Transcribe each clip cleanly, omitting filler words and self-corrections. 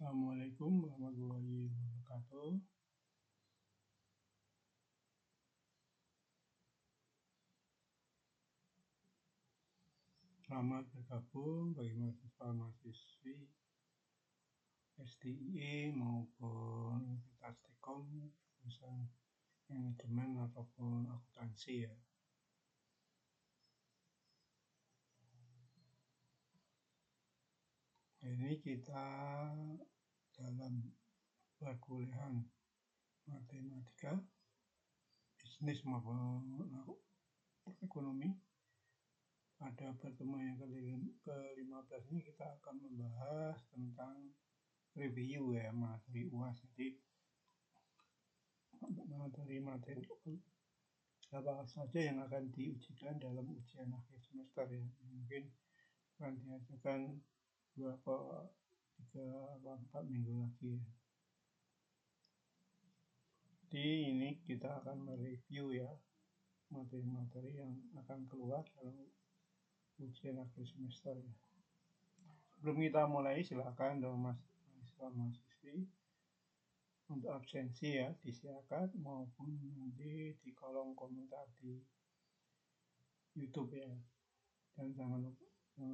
Assalamualaikum warahmatullahi wabarakatuh. Selamat bergabung bagi mahasiswa-mahasiswi STIE maupun Universitas Tekong, jurusan manajemen ataupun akuntansi ya. Ini kita dalam perkuliahan matematika, bisnis maupun ekonomi. Pada pertemuan yang ke-15 ini kita akan membahas tentang review ya, materi UAS. Jadi materi apa saja yang akan diujikan dalam ujian akhir semester ya. Mungkin akan diajukan 3-4 minggu lagi ya. Jadi ini kita akan mereview ya materi-materi yang akan keluar dalam ujian akhir semester ya. Sebelum kita mulai, silakan dong mahasiswa-mahasiswi untuk absensi ya disiapkan maupun nanti di kolom komentar di YouTube ya. Dan jangan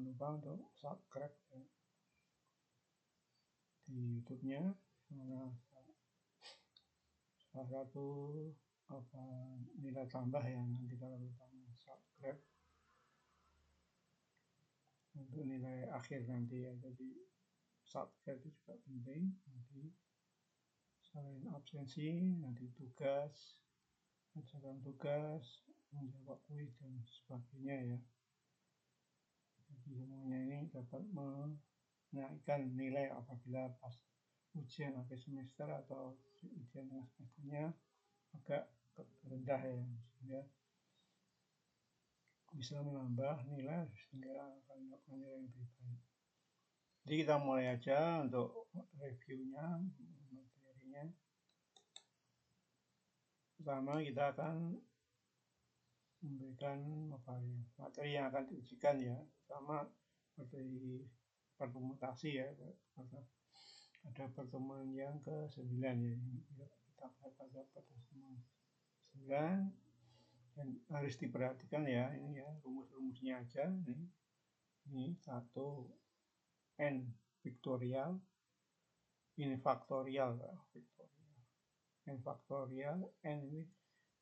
lupa untuk subscribe ya di YouTube-nya. Salah satu nilai tambah ya nanti kalau kita subscribe untuk nilai akhir nanti ya. Jadi subscribe itu juga penting. Nanti selain absensi, nanti tugas, ajaran tugas, menjawab kuis dan sebagainya ya. Jadi semuanya ini dapat menaikkan nilai apabila pas ujian akhir semester atau ujian tengah semesternya agak rendah ya, sehingga bisa menambah nilai sehingga akan dapat nilai yang lebih baik. Jadi kita mulai aja untuk reviewnya, materinya. Pertama kita akan memberikan materi yang akan diujikan ya. Pertama materi permutasi ya. Ada pertemuan yang ke-9 ya. Kita pada pertemuan 9 dan harus diperhatikan ya, ini ya rumus-rumusnya aja nih. Ini 1 n faktorial, ini faktorial n faktorial, n ini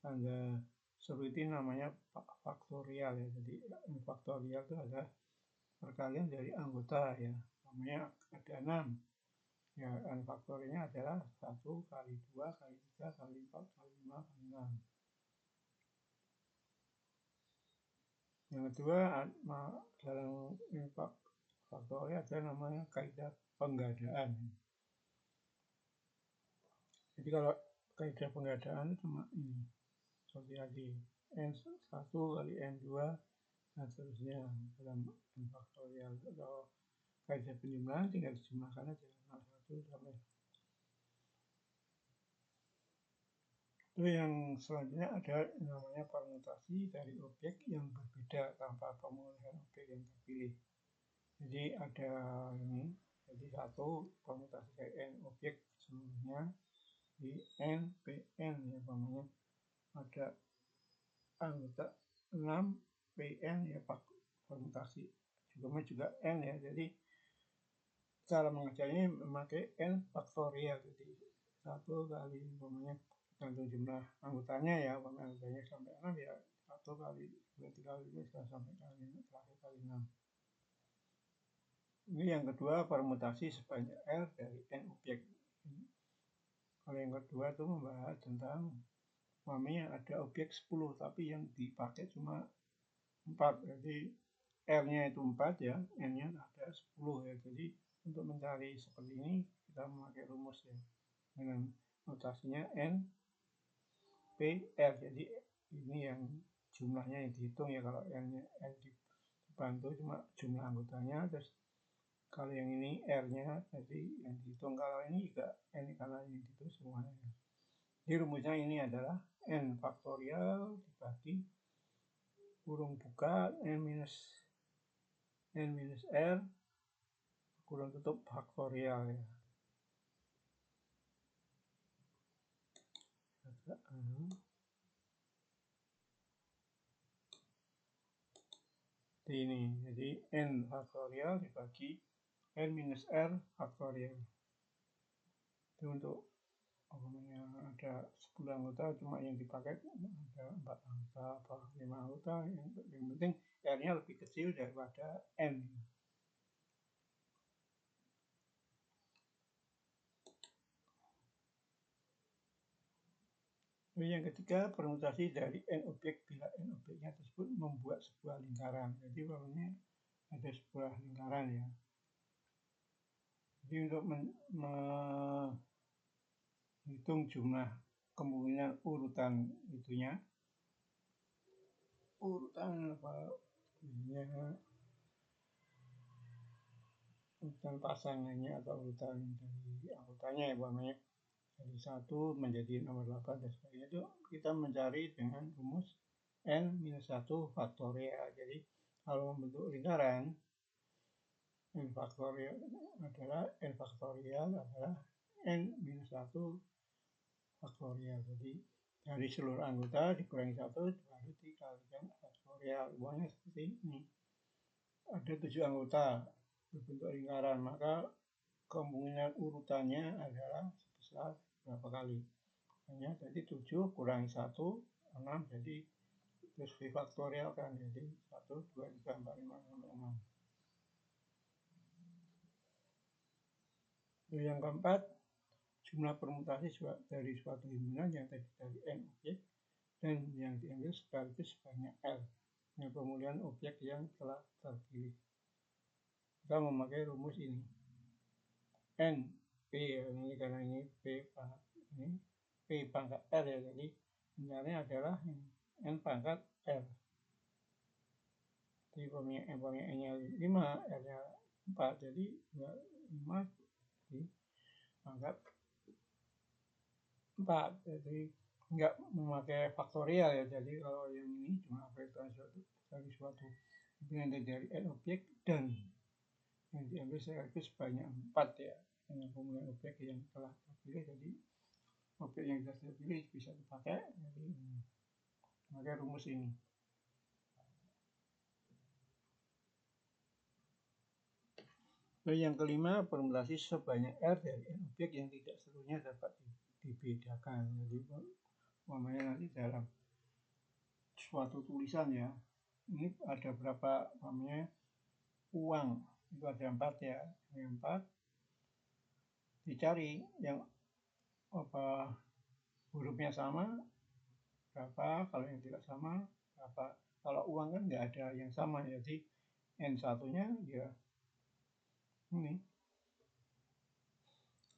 tanda seru itu namanya faktorial ya. Jadi n faktorial itu adalah perkalian dari anggota ya, namanya ada 6 ya. N faktorialnya adalah 1 kali 2 kali 3 kali 4 kali 5 kali 6. Yang kedua, dalam faktorial ada namanya kaidah penggadaan. Jadi kalau kaidah penggadaan itu cuma ini, seperti tadi n1 kali n2 dan seterusnya dalam n faktorial. Kalau kaidah penjumlahan tinggal dijumlahkan aja 1 sampai. Itu yang selanjutnya ada namanya permutasi dari objek yang berbeda tanpa pemulihan objek yang terpilih. Jadi ada ini, jadi 1 permutasi dari n objek seluruhnya di n pn ya, namanya ada anggota 6 pn ya, permutasi juga n ya. Jadi cara mengerjanya memakai n faktorial. Jadi 1 kali tergantung jumlah anggotanya ya, anggotanya sampai 6 ya 1 kali 2 kali 3 sampai kali 6. Ini yang kedua, permutasi sebanyak R dari n objek. Kalau yang kedua itu membahas tentang umpamanya ada objek 10 tapi yang dipakai cuma 4. Jadi R-nya itu 4 ya, N-nya ada 10 ya. Jadi untuk mencari seperti ini kita memakai rumus ya dengan notasinya N P R. Jadi ini yang jumlahnya yang dihitung ya. Kalau N-nya dibantu cuma jumlah anggotanya, terus kalau yang ini R-nya jadi yang dihitung. Kalau ini juga N karena yang dihitung semuanya. Jadi rumusnya ini adalah N faktorial dibagi kurung buka N minus R kurung tutup faktorial ya. ini, jadi n faktorial dibagi n minus r faktorial. Itu untuk ada 10 anggota, cuma yang dipakai ada 4 anggota atau 5 anggota, yang penting r-nya lebih kecil daripada n. Yang ketiga, permutasi dari n objek bila n objeknya tersebut membuat sebuah lingkaran. Jadi pokoknya ada sebuah lingkaran ya. Jadi untuk menghitung jumlah kemungkinan urutan itunya, urutan pasangannya atau urutan dari anggotanya ya, namanya dari 1 menjadi nomor 8 dan sebagainya, itu kita mencari dengan rumus n minus 1 faktorial. Jadi kalau membentuk lingkaran, n faktorial adalah n minus 1 faktorial. Jadi dari seluruh anggota dikurangi 1 baru dikalikan faktorial. Uangnya seperti ini. Ada 7 anggota berbentuk lingkaran, maka kemungkinan urutannya adalah sebesar berapa kali? Hanya jadi 7 kurangi 1, 6, jadi terus V faktorial kan, jadi 1, 2, 3, 4, 5, 6. Yang keempat, jumlah permutasi dari suatu himpunan yang terdiri dari n objek dan yang diambil sekaligus sebanyak L dengan pemulihan objek yang telah terpilih. Kita memakai rumus ini. N P, ini karena ini P pangkat R ya, jadi sebenarnya adalah N pangkat R. Jadi N-nya 5, R-nya 4, jadi 5 pangkat 4. Jadi enggak memakai faktorial ya. Jadi kalau yang ini cuma dari suatu hubungan dari n objek dan yang diambil sekaligus sebanyak 4 ya, dengan pemulihan objek yang telah terpilih. Jadi objek yang sudah terpilih bisa dipakai, jadi memakai rumus ini. Lalu yang kelima, permutasi sebanyak R dari n objek yang tidak seluruhnya dapat dibedakan. Jadi umpamanya nanti dalam suatu tulisan ya, ini ada berapa umpamanya uang, itu ada 4 ya, yang 4 dicari yang hurufnya sama berapa, kalau yang tidak sama berapa. Kalau uang kan nggak ada yang sama, jadi n satunya ya ini,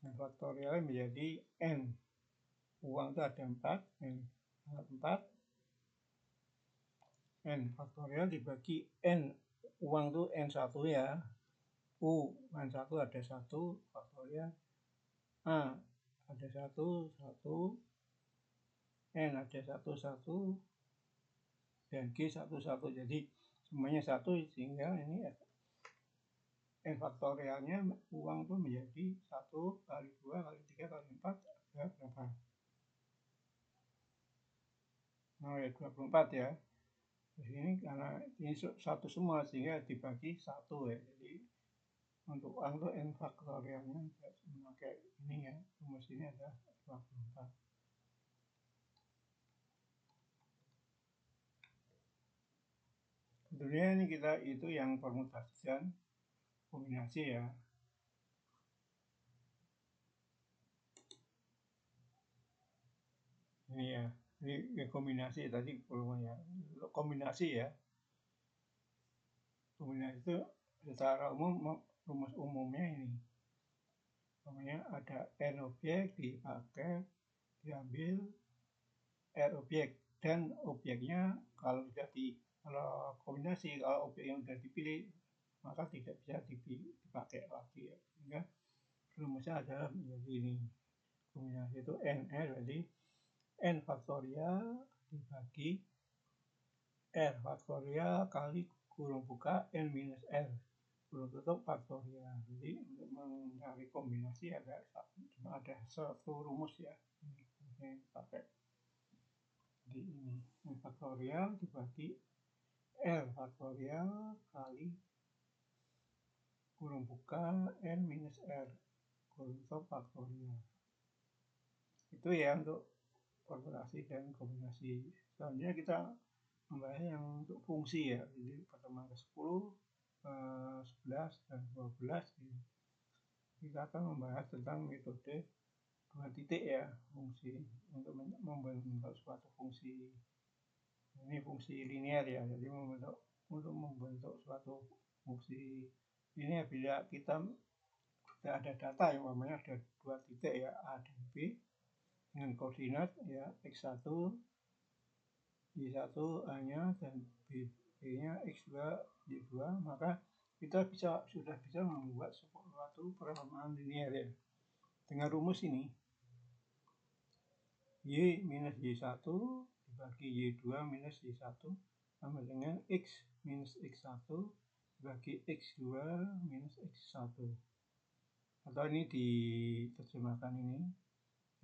nah faktorialnya menjadi n. Uang itu ada 4, n 4, n faktorial dibagi n. Uang itu n1 ya, U n1 ada 1 faktorial, A ada 1, 1, N ada 1, 1, dan G 1, 1. Jadi semuanya 1, sehingga ini N faktorialnya uang itu menjadi 1 kali 2 kali 3 kali 4 ada berapa? Nah ya 24 ya. Di sini karena ini 1 semua sehingga dibagi 1 ya. Jadi untuk uang itu N faktorialnya memakai ini ya, rumus ini ada 24. Tentunya ini kita itu yang permutasi dan kombinasi ya. Ini ya, ini kombinasi tadi ya. Kombinasi ya. Kombinasi itu secara umum rumus umumnya ini. Namanya ada n objek dipakai diambil r objek, dan objeknya kalau kombinasi, kalau objek yang sudah dipilih maka tidak bisa dipakai lagi ya. Sehingga rumusnya adalah menjadi ini. Kombinasi itu n, jadi n faktorial dibagi r faktorial kali kurung buka n minus r kurung tutup faktorial. Jadi untuk mencari kombinasi cuma ada satu rumus ya, ini pakai. Jadi ini N faktorial dibagi L faktorial kali kurung buka N minus R kurung tutup faktorial. Itu ya untuk korporasi dan kombinasi. Selanjutnya kita membahas yang untuk fungsi ya. Jadi pertemuan ke-10, 11, dan 12 kita akan membahas tentang metode dua titik ya, fungsi untuk membentuk suatu fungsi. Ini fungsi linear ya, jadi untuk membentuk suatu fungsi linear bila kita sudah ada data yang namanya ada dua titik ya, A dan B dengan koordinat ya x1 y1 A-nya dan B-nya x2 y2, maka kita sudah bisa membuat suatu persamaan linear ya. Dengan rumus ini y minus y1 dibagi y2 minus y1 sama dengan x minus x1 dibagi x2 minus x1. Atau ini diterjemahkan ini.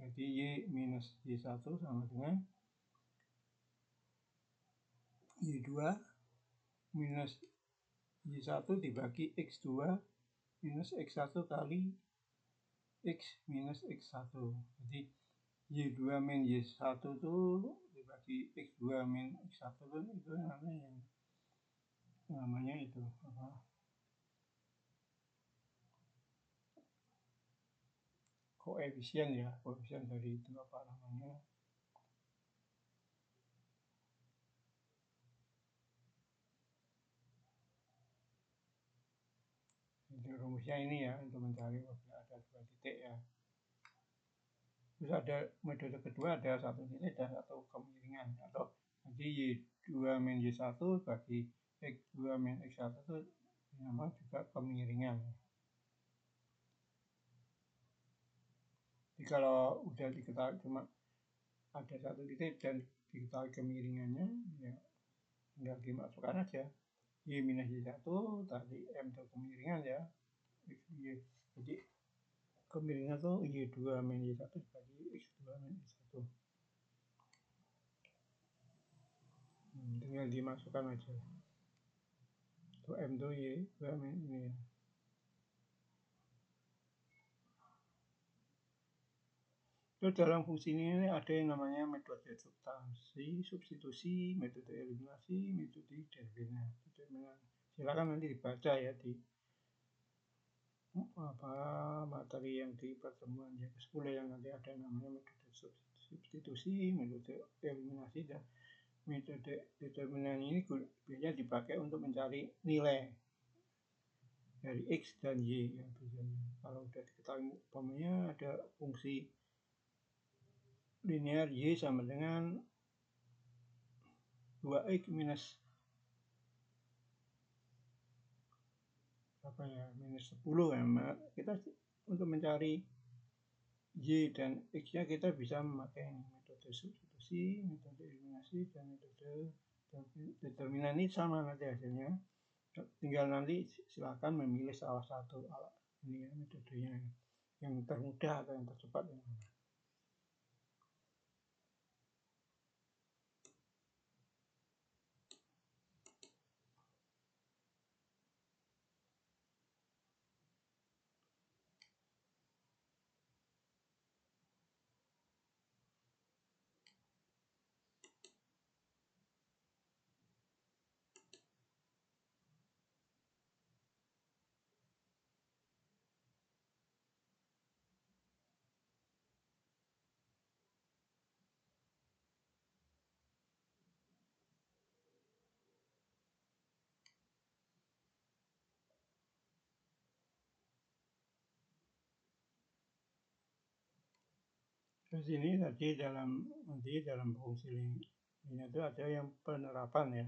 Jadi y minus y1 sama dengan y2 minus y1 dibagi x2 minus x1 kali x minus x1. Jadi y2 min y1 itu dibagi x2 min x1 itu namanya itu apa? Koefisien ya, koefisien dari itu apa namanya? Jadi rumusnya ini ya untuk mencari apabila ada dua titik ya. Terus ada metode kedua, ada satu titik dan satu kemiringan atau jadi y2 min y1 bagi x2 min x1 itu namanya juga kemiringan. Jadi kalau udah diketahui cuma ada satu titik dan diketahui kemiringannya, ya tinggal dimasukkan aja y minus y1 tadi m itu kemiringan ya, jadi kemiringan itu y2 min y1 bagi x2 min x1. Tinggal dimasukkan aja. Itu m itu y2 min ini. Terus dalam fungsi ini ada yang namanya metode substitusi, metode eliminasi, metode determinan. Silakan nanti dibaca ya di materi yang di pertemuan yang ke-10 yang nanti ada namanya metode substitusi, metode eliminasi, dan metode determinan ini biasanya dipakai untuk mencari nilai dari x dan y yang tujuannya. Kalau sudah diketahui umpamanya ada fungsi linear y sama dengan 2x minus minus 10 ya. Kita untuk mencari y dan x-nya kita bisa memakai metode substitusi, metode eliminasi, dan metode determinan. Ini sama nanti hasilnya. Tinggal nanti silakan memilih salah satu ini ya, metodenya yang termudah atau yang tercepat. Terus ini nanti dalam fungsi ini itu ada yang penerapan ya,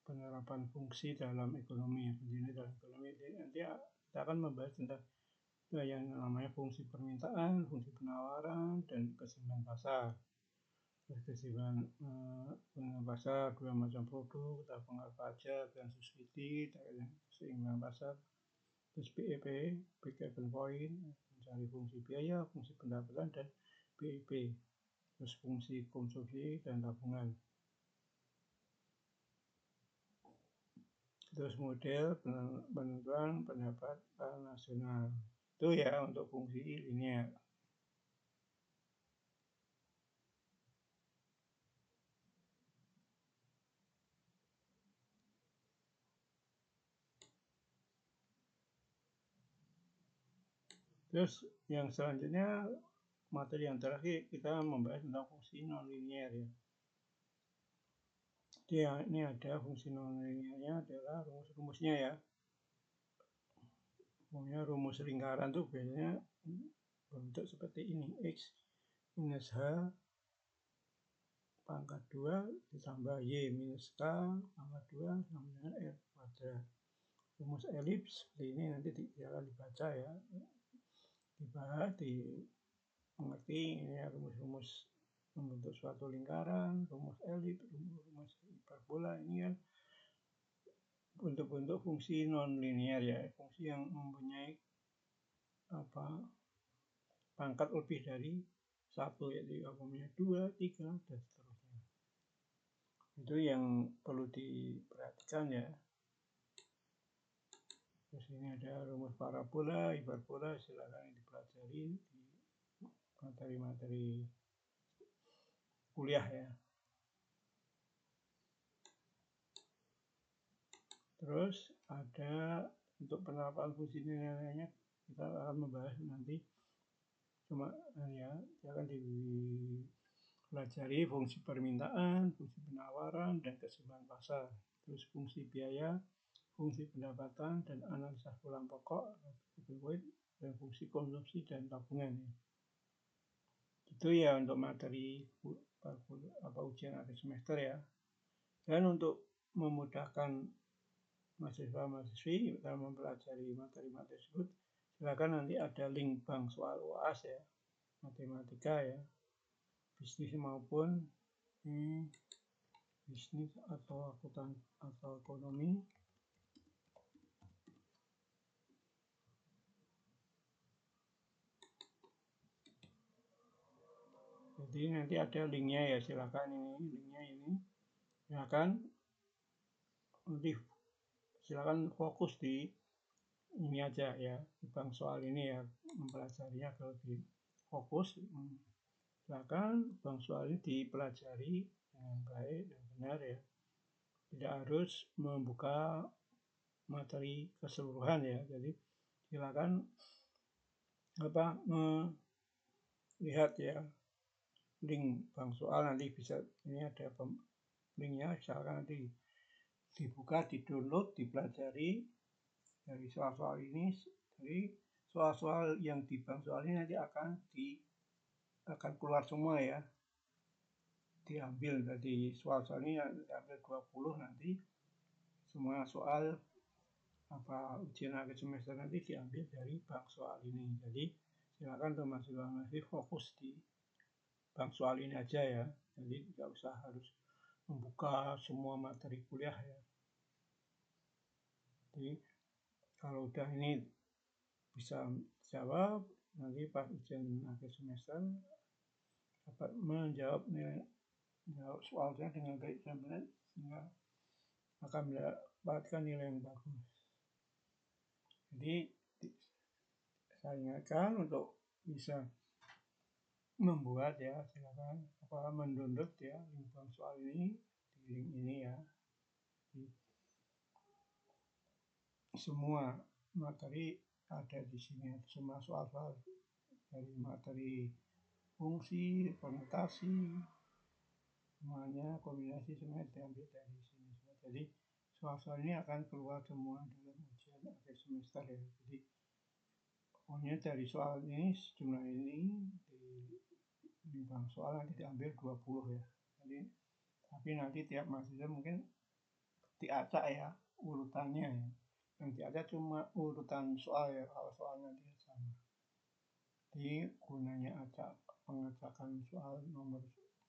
penerapan fungsi dalam ekonomi. Ini dalam ekonomi nanti kita akan membahas tentang yang namanya fungsi permintaan, fungsi penawaran, dan keseimbangan pasar. Keseimbangan pasar, dua macam produk, pengaruh pajak dan subsidi, keseimbangan pasar. Terus BEP, break even point, mencari fungsi biaya, fungsi pendapatan, dan BIP. terus fungsi konsumsi dan tabungan. Terus model penentuan pendapatan nasional. Itu ya untuk fungsi linear. Terus yang selanjutnya, materi yang terakhir kita membahas tentang fungsi non-linear ya. Ini ada fungsi non-linearnya adalah rumus-rumusnya ya. Pokoknya rumus lingkaran tuh biasanya bentuk seperti ini. X minus H pangkat 2 ditambah Y minus K pangkat 2 sama dengan R kuadrat. Rumus elips seperti ini nanti akan dibaca ya. Dibahas, mengerti ini ya, rumus-rumus membentuk suatu lingkaran, rumus elips, rumus hiperbola, ini kan bentuk-bentuk fungsi non-linear ya, fungsi yang mempunyai pangkat lebih dari 1, yaitu 2, 3, dan seterusnya. Itu yang perlu diperhatikan ya. Terus ini ada rumus parabola, hiperbola, silakan dipelajari di materi-materi kuliah ya. Terus ada untuk penerapan fungsi nilainya kita akan membahas nanti. Cuma ya akan dipelajari fungsi permintaan, fungsi penawaran, dan keseimbangan pasar. Terus fungsi biaya, fungsi pendapatan, dan analisa pulang pokok, dan fungsi konsumsi dan tabungan. Itu ya untuk materi ujian akhir semester ya. Dan untuk memudahkan mahasiswa-mahasiswi dalam mempelajari materi-materi tersebut, silakan nanti ada link bank soal UAS ya, matematika ya, bisnis maupun bisnis atau akuntan atau ekonomi. Jadi nanti ada linknya ya, silakan linknya ini. Silakan fokus di ini aja ya, di bank soal ini ya, mempelajarinya kalau lebih fokus. Silakan bank soal ini dipelajari dengan baik dan benar ya. Tidak harus membuka materi keseluruhan ya. Jadi silakan melihat ya link bank soal, nanti bisa ini ada linknya, silakan nanti dibuka, di-download, dipelajari dari soal-soal ini. Jadi soal-soal yang di bank soal ini nanti akan keluar semua ya, diambil dari soal-soal ini, diambil 20 nanti semua soal ujian akhir semester nanti diambil dari bank soal ini. Jadi silakan teman-teman masih fokus di bank soal ini aja ya, jadi tidak usah harus membuka semua materi kuliah ya. Jadi kalau udah ini bisa jawab, nanti pas ujian akhir semester dapat menjawab soalnya dengan baik dan benar, sehingga akan mendapatkan nilai yang bagus. Jadi saya ingatkan untuk bisa membuat ya, silakan mendownload ya link bank soal ini di link ini ya. Semua materi ada di sini, semua soal-soal dari materi fungsi, permutasi, semuanya kombinasi semuanya diambil dari sini. Jadi soal-soal ini akan keluar semua dalam ujian akhir semester ya. Jadi pokoknya dari soal ini sejumlah ini di bank soal nanti diambil 20 ya. Jadi tapi nanti tiap mahasiswa mungkin diacak ya urutannya ya. Yang diacak cuma urutan soal ya, kalau soalnya dia sama. Jadi gunanya pengacakan soal nomor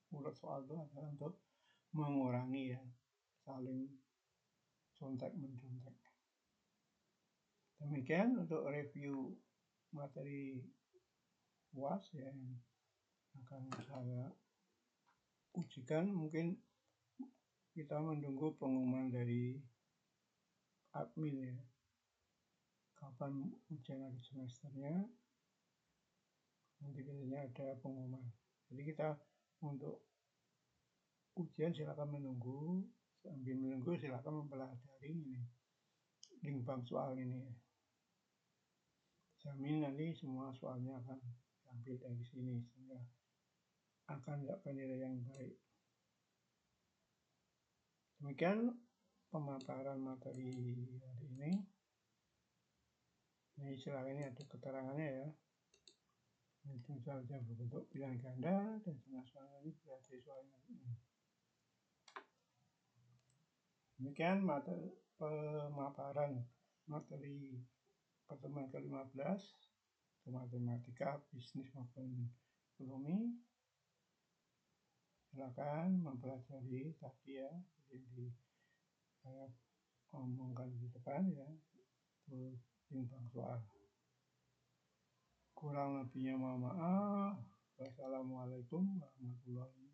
urut soal itu adalah untuk mengurangi ya saling contek-mencontek. Demikian untuk review materi UAS ya yang akan saya ujikan mungkin kita menunggu pengumuman dari admin ya, kapan ujian akhir semesternya, nanti biasanya ada pengumuman. Jadi kita untuk ujian silakan menunggu, sambil menunggu silakan mempelajari ini link bank soal ini. Jamin nanti semua soalnya akan diambil dari sini sehingga akan dapat nilai yang baik. Demikian pemaparan materi hari ini. Ini silakan, ini ada keterangannya ya. Itu saja berbentuk pilihan ganda dan setengah soal ini berarti soalnya ini. Demikian pemaparan materi pertemuan ke-15 matematika, bisnis maupun ekonomi. Silakan mempelajari tadi ya, jadi saya omongkan di depan ya, itu timbang soal. Kurang lebihnya mohon maaf. Wassalamualaikum warahmatullahi wabarakatuh.